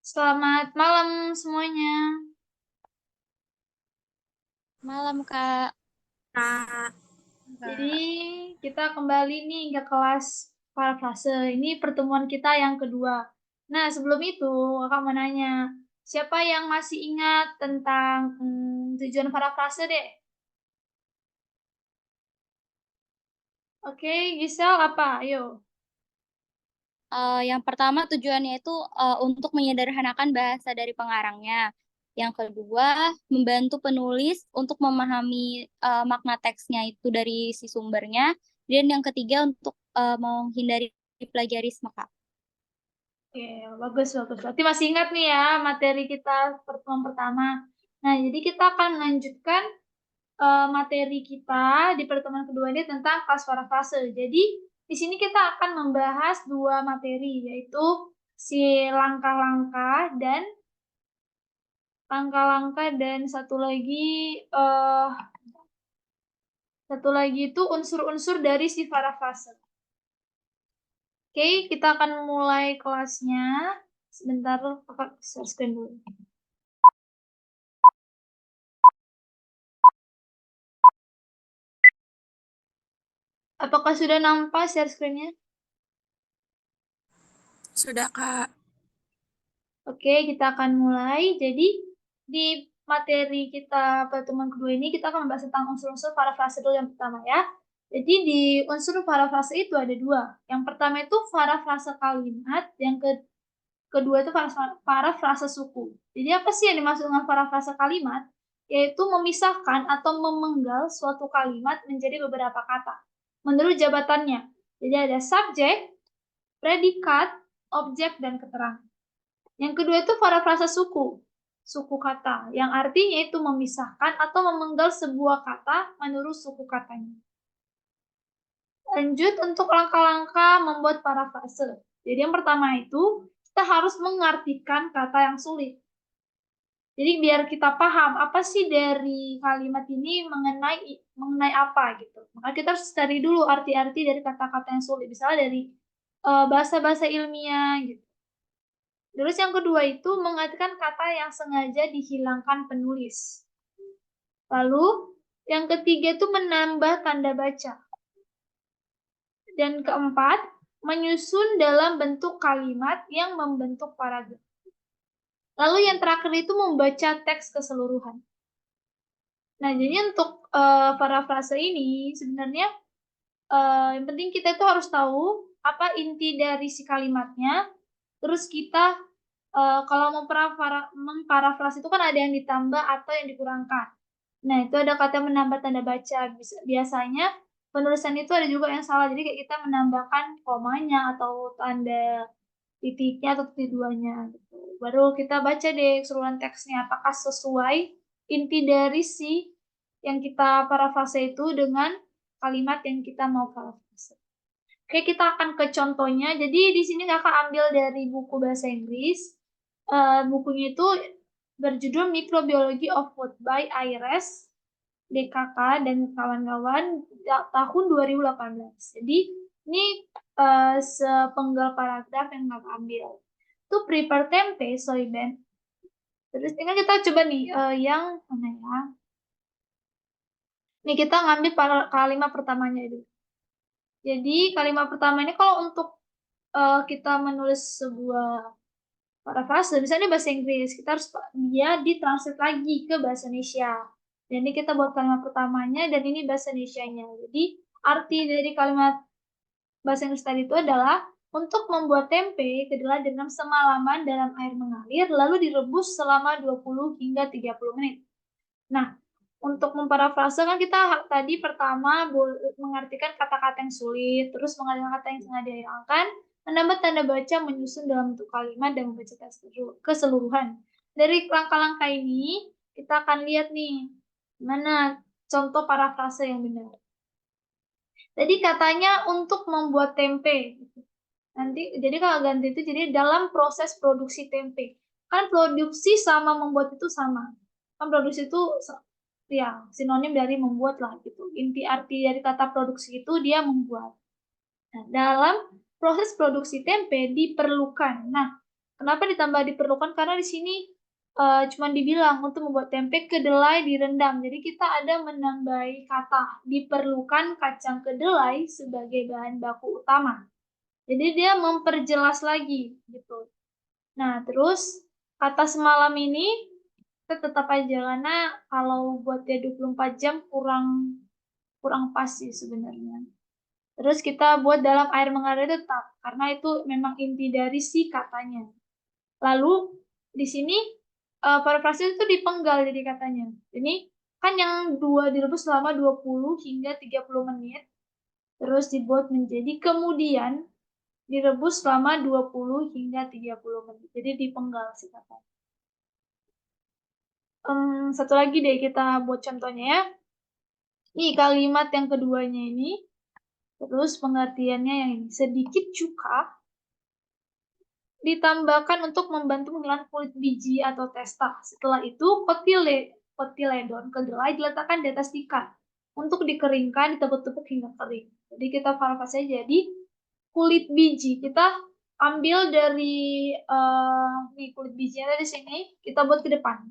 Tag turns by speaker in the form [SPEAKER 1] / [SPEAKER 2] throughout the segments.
[SPEAKER 1] Selamat malam semuanya.
[SPEAKER 2] Malam, Kak.
[SPEAKER 3] Kak,
[SPEAKER 1] Jadi kita kembali nih ke kelas parafrase. Ini pertemuan kita yang kedua. Nah, sebelum itu kakak mau nanya, siapa yang masih ingat tentang tujuan parafrase deh? Oke, Gisel apa? Ayo.
[SPEAKER 2] Yang pertama tujuannya itu untuk menyederhanakan bahasa dari pengarangnya. Yang kedua, membantu penulis untuk memahami makna teksnya itu dari si sumbernya. Dan yang ketiga, untuk menghindari plagiarisme, Kak.
[SPEAKER 1] Oke, bagus, bagus. Berarti masih ingat nih ya materi kita pertemuan pertama. Nah, jadi kita akan melanjutkan materi kita di pertemuan kedua ini tentang kelas parafrase. Jadi, di sini kita akan membahas dua materi, yaitu si langkah-langkah dan eh satu lagi itu unsur-unsur dari si parafrase. Oke, kita akan mulai kelasnya. Sebentar, kakak share screen dulu. Apakah sudah nampak share screen-nya?
[SPEAKER 3] sudah Kak.
[SPEAKER 1] Oke, kita akan mulai. Jadi, di materi kita pertemuan kedua ini, kita akan membahas tentang unsur-unsur parafrase dulu yang pertama ya. Jadi, di unsur parafrase itu ada dua. Yang pertama itu parafrase kalimat, yang kedua itu parafrase suku. Jadi, apa sih yang dimaksud dengan parafrase kalimat? Yaitu memisahkan atau memenggal suatu kalimat menjadi beberapa kata, menurut jabatannya. Jadi, ada subjek, predikat, objek, dan keterangan. Yang kedua itu parafrase suku, suku kata, yang artinya itu memisahkan atau memenggal sebuah kata menurut suku katanya. Lanjut untuk langkah-langkah membuat parafrase. Jadi yang pertama itu, kita harus mengartikan kata yang sulit. Jadi biar kita paham apa sih dari kalimat ini mengenai apa gitu. Maka kita harus cari dulu arti-arti dari kata-kata yang sulit. Misalnya dari bahasa-bahasa ilmiah gitu. Terus yang kedua itu mengartikan kata yang sengaja dihilangkan penulis. Lalu yang ketiga itu menambah tanda baca. Dan keempat, menyusun dalam bentuk kalimat yang membentuk paragraf. Lalu yang terakhir itu membaca teks keseluruhan. Nah, jadi untuk parafrase ini sebenarnya yang penting kita itu harus tahu apa inti dari si kalimatnya. Terus kita kalau memparafrase itu kan ada yang ditambah atau yang dikurangkan. Nah, itu ada kata menambah tanda baca. Biasanya penulisan itu ada juga yang salah. Jadi kayak kita menambahkan komanya atau tanda titiknya atau titik duanya gitu. Baru kita baca deh keseluruhan teksnya apakah sesuai inti dari si yang kita parafrase itu dengan kalimat yang kita mau parafrase. Oke, kita akan ke contohnya. Jadi di sini kakak ambil dari buku bahasa Inggris. Bukunya itu berjudul Microbiology of Food by Ayres, DKK, dan kawan-kawan tahun 2018. Jadi ini sepenggal paragraf yang kakak ambil. Itu prepare tempe, soybean. Terus ini kita coba nih yang mana ya? Nih kita ngambil kalimat pertamanya dulu. Jadi kalimat pertama ini kalau untuk kita menulis sebuah parafrase, misalnya bahasa Inggris, kita harus dia ditranslate lagi ke bahasa Indonesia. Dan ini kita buat kalimat pertamanya dan ini bahasa Indonesianya. Jadi arti dari kalimat bahasa Inggris tadi itu adalah untuk membuat tempe kedelai direndam semalaman dalam air mengalir lalu direbus selama 20 hingga 30 menit. Nah, untuk memparafrase kan kita tadi pertama mengartikan kata-kata yang sulit, terus mengartikan kata yang sengaja dihilangkan, menambah tanda baca, menyusun dalam bentuk kalimat, dan membaca teks keseluruhan. Dari langkah-langkah ini, kita akan lihat nih, mana contoh parafrase yang benar. Tadi katanya untuk membuat tempe. Nanti, jadi kalau ganti itu, jadi dalam proses produksi tempe. Kan produksi sama membuat itu sama. Kan produksi itu ya sinonim dari membuat lah gitu. Inti arti dari kata produksi itu dia membuat. Nah, dalam proses produksi tempe diperlukan. Nah, Kenapa ditambah diperlukan? Karena di sini cuma dibilang untuk membuat tempe kedelai direndam. Jadi kita ada menambahi kata diperlukan kacang kedelai sebagai bahan baku utama. Jadi dia memperjelas lagi gitu. Nah, terus kata semalam ini kita tetap aja karena kalau buat dia 24 jam kurang pas sih sebenarnya. Terus kita buat dalam air mengalir tetap karena itu memang inti dari si katanya. Lalu di sini parafrase itu dipenggal jadi katanya. Ini kan yang dua direbus selama 20 hingga 30 menit. Terus dibuat menjadi kemudian direbus selama 20 hingga 30 menit. Jadi dipenggal sih katanya. Satu lagi deh kita buat contohnya ya. Nih kalimat yang keduanya ini. Terus pengertiannya yang ini. Sedikit cuka ditambahkan untuk membantu menghilangkan kulit biji atau testa. Setelah itu, kotiledon kedelai diletakkan di atas tikar untuk dikeringkan, ditepuk-tepuk hingga kering. Jadi kita parafrase jadi kulit biji kita ambil dari nih kulit bijinya dari sini kita buat ke depan.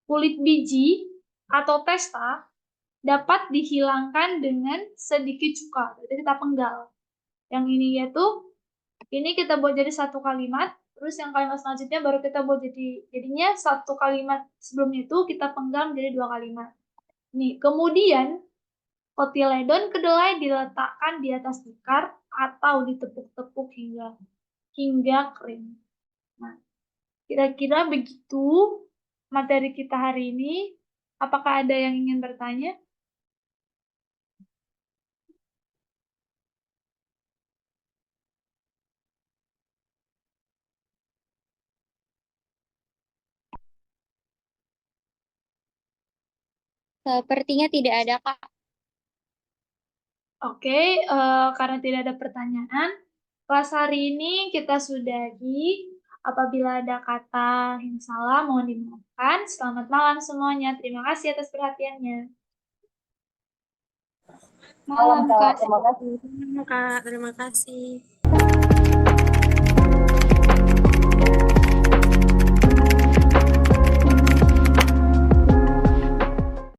[SPEAKER 1] Kulit biji atau testa dapat dihilangkan dengan sedikit cuka. Jadi kita penggal. Yang ini yaitu ini kita buat jadi satu kalimat, terus yang kalimat selanjutnya baru kita buat jadinya satu kalimat sebelum itu kita penggal menjadi dua kalimat. Nih, kemudian kotiledon kedelai diletakkan di atas tikar atau ditepuk-tepuk hingga kering. Nah, kira-kira begitu materi kita hari ini. Apakah ada yang ingin bertanya?
[SPEAKER 2] Sepertinya tidak ada, Kak.
[SPEAKER 1] Oke, karena tidak ada pertanyaan, kelas hari ini kita sudahi. Apabila ada kata yang salah, mohon dimaafkan. Selamat malam semuanya. Terima kasih atas perhatiannya.
[SPEAKER 2] Malam, Kak.
[SPEAKER 3] Terima kasih.